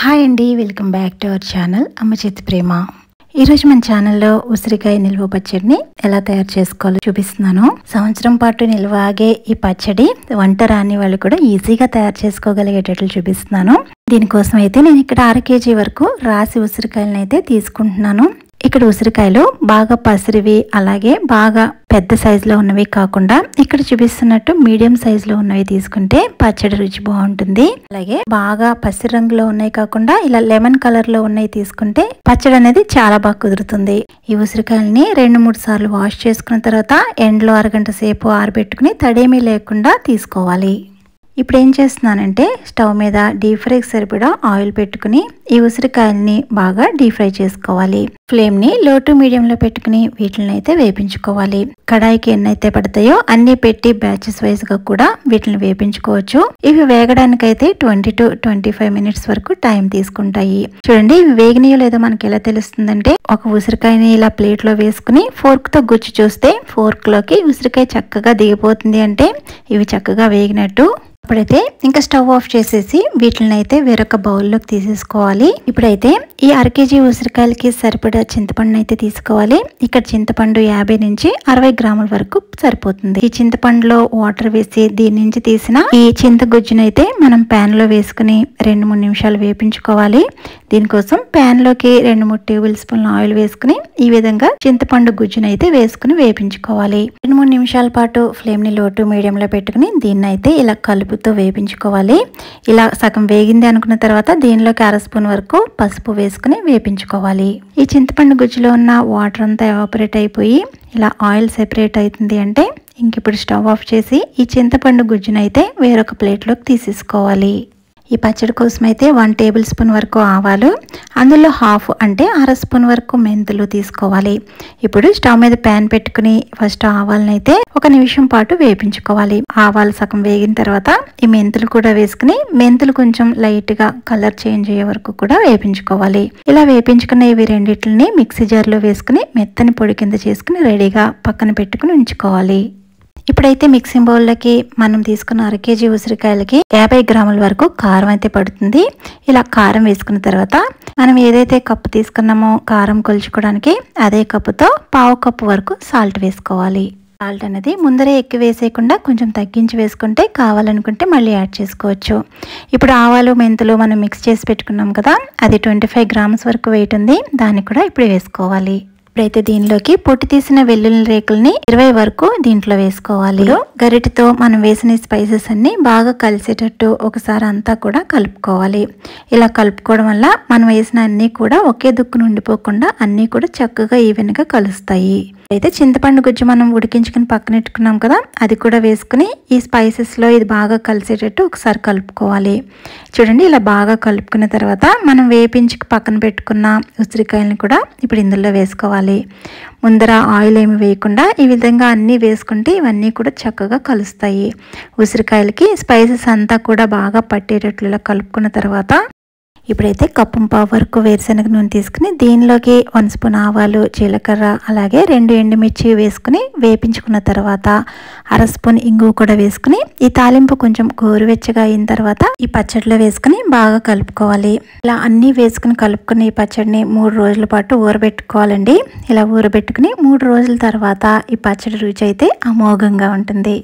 Hi అండి, welcome back to our channel అమ్మ చేతి ప్రేమ. ఈరోజు మన ఛానల్లో ఉసిరికాయ నిల్వ పచ్చడిని ఎలా తయారు చేసుకోవాలో చూపిస్తున్నాను. సంవత్సరం పాటు నిల్వ ఆగే ఈ పచ్చడి వంట రాని వాళ్ళు కూడా ఈజీగా తయారు చేసుకోగలిగేటట్లు చూపిస్తున్నాను. దీనికోసం అయితే నేను ఇక్కడ 1/2 kg వరకు రాసి ఉసిరికాయలను అయితే తీసుకుంటున్నాను. ఇక్కడ ఉసిరికాయలు బాగా పసిరివి, అలాగే బాగా పెద్ద సైజులో ఉన్నవి కాకుండా ఇక్కడ చూపిస్తున్నట్టు మీడియం సైజులో ఉన్నవి తీసుకుంటే పచ్చడి రుచి బాగుంటుంది. అలాగే బాగా పసిరి రంగులో ఉన్నాయి కాకుండా ఇలా లెమన్ కలర్ లో ఉన్నాయి తీసుకుంటే పచ్చడి అనేది చాలా బాగా కుదురుతుంది. ఈ ఉసిరికాయలని 2-3 సార్లు వాష్ చేసుకున్న తర్వాత ఎండలో 1 గంట సేపు ఆరబెట్టుకుని తడేమీ లేకుండా తీసుకోవాలి. ఇప్పుడు ఏం చేస్తున్నానంటే స్టవ్ మీద డీప్ ఫ్రైకి సరిపడా ఆయిల్ పెట్టుకుని ఈ ఉసిరికాయల్ని బాగా డీప్ ఫ్రై చేసుకోవాలి. ఫ్లేమ్ ని లో టు మీడియం లో పెట్టుకుని వీటిని అయితే వేపించుకోవాలి. కడాయికి ఎన్నైతే పడతాయో అన్ని పెట్టి బ్యాచెస్ వైజ్ గా కూడా వీటిని వేపించుకోవచ్చు. ఇవి వేగడానికైతే 20 to 25 మినిట్స్ వరకు టైం తీసుకుంటాయి. చూడండి, ఇవి వేగినాయో లేదో మనకి ఎలా తెలుస్తుందంటే ఒక ఉసిరికాయని ఇలా ప్లేట్ లో వేసుకుని ఫోర్క్ తో గుచ్చి చూస్తే ఫోర్క్ లోకి ఉసిరికాయ చక్కగా దిగిపోతుంది, అంటే ఇవి చక్కగా వేగినట్టు. ఇప్పుడైతే ఇంకా స్టవ్ ఆఫ్ చేసేసి వీటిని అయితే వేరొక బౌల్లోకి తీసేసుకోవాలి. ఇప్పుడైతే ఈ 1/2 kg ఉసిరికాయలకి సరిపడా చింతపండు అయితే తీసుకోవాలి. ఇక్కడ చింతపండు 50 నుంచి 60 గ్రాముల వరకు సరిపోతుంది. ఈ చింతపండులో వాటర్ వేసి దీని నుంచి తీసిన ఈ చింతగుజ్జునైతే మనం ప్యాన్ లో వేసుకుని 2-3 నిమిషాలు వేపించుకోవాలి. దీనికోసం ప్యాన్ లోకి 2-3 టేబుల్ స్పూన్ల ఆయిల్ వేసుకుని ఈ విధంగా చింతపండు గుజ్జునైతే వేసుకుని వేపించుకోవాలి. 2-3 నిమిషాల పాటు ఫ్లేమ్ ని లో టు మీడియం లో పెట్టుకుని దీన్ని అయితే ఇలా కలుపుతో వేపించుకోవాలి. ఇలా సగం వేగింది అనుకున్న తర్వాత దీనిలోకి 1/2 స్పూన్ వరకు పసుపు వేసుకుని వేపించుకోవాలి. ఈ చింతపండు గుజ్జులో ఉన్న వాటర్ అంతా ఎవాపరేట్ అయిపోయి ఇలా ఆయిల్ సెపరేట్ అవుతుంది అంటే ఇంక ఇప్పుడు స్టవ్ ఆఫ్ చేసి ఈ చింతపండు గుజ్జునైతే వేరొక ప్లేట్లోకి తీసేసుకోవాలి. ఈ పచ్చడి కోసం అయితే 1 టేబుల్ స్పూన్ వరకు ఆవాలు, అందులో హాఫ్ అంటే 1/2 స్పూన్ వరకు మెంతులు తీసుకోవాలి. ఇప్పుడు స్టవ్ మీద ప్యాన్ పెట్టుకుని ఫస్ట్ ఆవాలను అయితే 1 నిమిషం పాటు వేపించుకోవాలి. ఆవాలు సగం వేగిన తర్వాత ఈ మెంతులు కూడా వేసుకుని మెంతులు కొంచెం లైట్ గా కలర్ చేంజ్ అయ్యే వరకు కూడా వేపించుకోవాలి. ఇలా వేపించుకున్న ఇవి రెండిట్లని మిక్సీ జార్లో వేసుకుని మెత్తని పొడి కింద చేసుకుని రెడీగా పక్కన పెట్టుకుని ఉంచుకోవాలి. ఇప్పుడైతే మిక్సింగ్ బౌల్లోకి మనం తీసుకున్న 1/2 kg ఉసిరికాయలకి 50 గ్రాముల వరకు కారం అయితే పడుతుంది. ఇలా కారం వేసుకున్న తర్వాత మనం ఏదైతే కప్పు తీసుకున్నామో కారం కొలుచుకోవడానికి అదే కప్పుతో 1/2 కప్పు వరకు సాల్ట్ వేసుకోవాలి. సాల్ట్ అనేది ముందరే ఎక్కువ వేసేయకుండా కొంచెం తగ్గించి వేసుకుంటే కావాలనుకుంటే మళ్ళీ యాడ్ చేసుకోవచ్చు. ఇప్పుడు ఆవాలు మెంతులు మనం మిక్స్ చేసి పెట్టుకున్నాం కదా, అది 25 గ్రామ్స్ వరకు వెయిట్ ఉంది, దాన్ని కూడా ఇప్పుడు వేసుకోవాలి. ఇప్పుడైతే దీనిలోకి పొట్టి తీసిన వెల్లుల్లి రేకుల్ని 20 వరకు దీంట్లో వేసుకోవాలి. గరిటెతో మనం వేసిన స్పైసెస్ అన్ని బాగా కలిసేటట్టు ఒకసారి అంతా కూడా కలుపుకోవాలి. ఇలా కలుపుకోవడం వల్ల మనం వేసిన అన్ని కూడా ఒకే దుక్కును ఉండిపోకుండా అన్ని కూడా చక్కగా ఈవెన్ గా కలుస్తాయి. అయితే చింతపండు గుజ్జు మనం ఉడికించుకుని పక్కనెట్టుకున్నాం కదా, అది కూడా వేసుకుని ఈ స్పైసెస్ లో ఇది బాగా కలిసేటట్టు ఒకసారి కలుపుకోవాలి. చూడండి, ఇలా బాగా కలుపుకున్న తర్వాత మనం వేపించి పక్కన పెట్టుకున్న ఉసిరికాయలను కూడా ఇప్పుడు ఇందులో వేసుకోవాలి. ముందర ఆయిల్ ఏమి వేయకుండా ఈ విధంగా అన్నీ వేసుకుంటే ఇవన్నీ కూడా చక్కగా కలుస్తాయి. ఉసిరికాయలకి స్పైసెస్ అంతా కూడా బాగా పట్టేటట్లు కలుపుకున్న తర్వాత ఇప్పుడైతే 1.5 కప్పు వరకు వేరుశనగ నూనె తీసుకుని దీనిలోకి 1 స్పూన్ ఆవాలు, జీలకర్ర, అలాగే 2 ఎండుమిర్చి వేసుకుని వేపించుకున్న తర్వాత 1/2 స్పూన్ ఇంగువ కూడా వేసుకుని ఈ తాలింపు కొంచెం గోరువెచ్చగా అయిన తర్వాత ఈ పచ్చడిలో వేసుకుని బాగా కలుపుకోవాలి. ఇలా అన్నీ వేసుకుని కలుపుకుని ఈ పచ్చడిని 3 రోజుల పాటు ఊరబెట్టుకోవాలండి. ఇలా ఊరబెట్టుకుని 3 రోజుల తర్వాత ఈ పచ్చడి రుచి అయితే అమోఘంగా ఉంటుంది.